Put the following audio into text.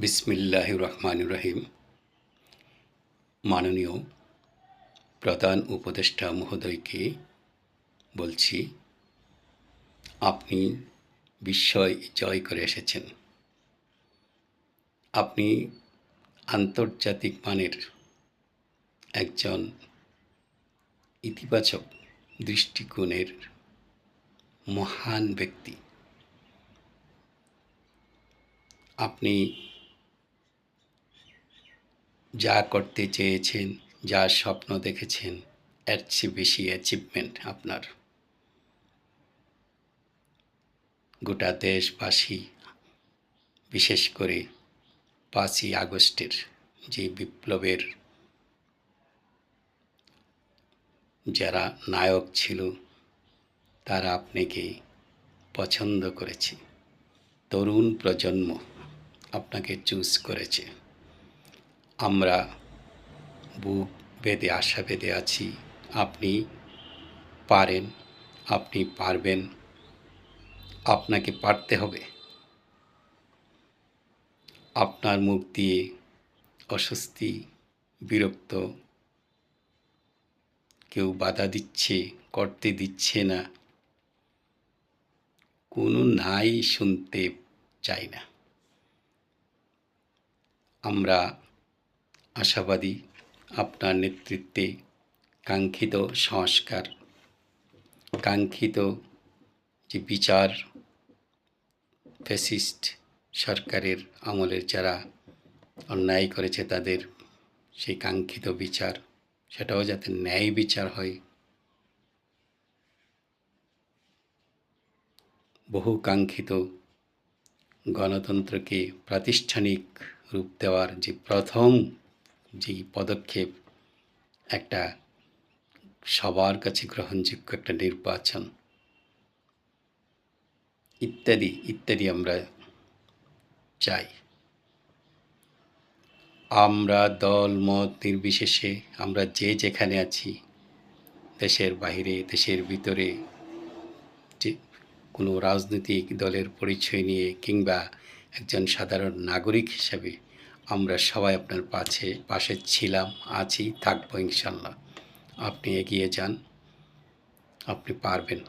বিসমিল্লাহির রহমানির রহিম। মাননীয় প্রধান উপদেষ্টা মহোদয়কে বলছি, আপনি বিস্ময় জয় করে এসেছেন। আপনি আন্তর্জাতিক মানের একজন ইতিবাচক দৃষ্টিকোণের মহান ব্যক্তি। আপনি যা করতে চেয়েছেন, যা স্বপ্ন দেখেছেন, এর চেয়ে বেশি অ্যাচিভমেন্ট আপনার। গোটা দেশবাসী, বিশেষ করে 5ই আগস্টের যে বিপ্লবের যারা নায়ক ছিল, তারা আপনাকে পছন্দ করেছে। তরুণ প্রজন্ম আপনাকে চুজ করেছে। আমরা বুক বেঁধে আশা বেঁধে আছি, আপনি পারেন, আপনি পারবেন, আপনাকে পারতে হবে। আপনার মুখ দিয়ে অস্বস্তি, বিরক্ত, কেউ বাধা দিচ্ছে, করতে দিচ্ছে না, কোনো নাই শুনতে চাই না। আমরা আশাবাদী, আপনার নেতৃত্বে কাঙ্ক্ষিত সংস্কার, কাঙ্ক্ষিত যে বিচার, ফ্যাসিস্ট সরকারের আমলের যারা অন্যায় করেছে তাদের সেই কাঙ্ক্ষিত বিচার, সেটাও যাতে ন্যায় বিচার হয়। বহু কাঙ্ক্ষিত গণতন্ত্রকে প্রাতিষ্ঠানিক রূপ দেওয়ার যে প্রথম যেই পদক্ষেপ, একটা সবার কাছে গ্রহণযোগ্য একটা নির্বাচন, ইত্যাদি ইত্যাদি আমরা চাই। আমরা দল মত নির্বিশেষে, আমরা যে যেখানে আছি, দেশের বাইরে, দেশের ভিতরে, যে কোনো রাজনৈতিক দলের পরিচয় নিয়ে কিংবা একজন সাধারণ নাগরিক হিসাবে আমরা সবাই আপনার পাশে ছিলাম, আছি, থাকবো ইনশাল্লাহ। আপনি এগিয়ে যান, আপনি পারবেন।